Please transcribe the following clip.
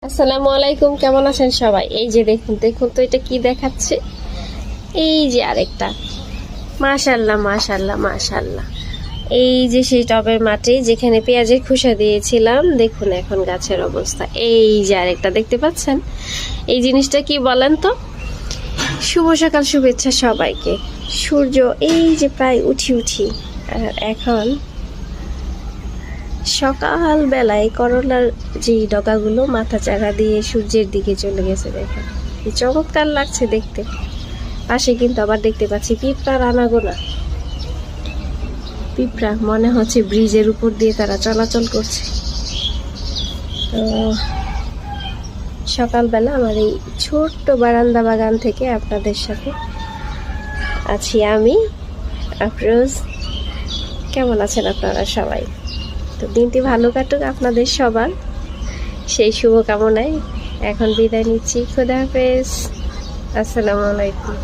আসসালামু আলাইকুম, কেমন আছেন সবাই? এই যে দেখুন দেখুন তো এটা কি দেখাচ্ছে। এই যে আরেকটা, মাশাল্লাহ মাশাল্লাহ মাশাল্লাহ। এই যে সেই টবের মাঠে যেখানে পেঁয়াজের খোসা দিয়েছিলাম, দেখুন এখন গাছের অবস্থা। এই যে আরেকটা দেখতে পাচ্ছেন। এই জিনিসটা কি বলেন তো? শুভ সকাল, শুভেচ্ছা সবাইকে। সূর্য এই যে প্রায় উঠি আর এখন সকাল বেলায় করলার যে ডগাগুলো মাথা চারা দিয়ে সূর্যের দিকে চলে গেছে, দেখেন কি চমৎকার লাগছে দেখতে। পাশে কিন্তু আবার দেখতে পাচ্ছি পিঁপড়ার আনাগোনা। পিঁপড়া মনে হচ্ছে ব্রিজের উপর দিয়ে তারা চলাচল করছে। তো সকালবেলা আমার এই ছোট্ট বারান্দা বাগান থেকে আপনাদের সাথে আছি আমি আফরোজ। কেমন আছেন আপনারা সবাই? তো দিনটি ভালো কাটুক আপনাদের সবার, সেই শুভকামনায় এখন বিদায় নিচ্ছি। খোদা হাফেজ, আসসালামু আলাইকুম।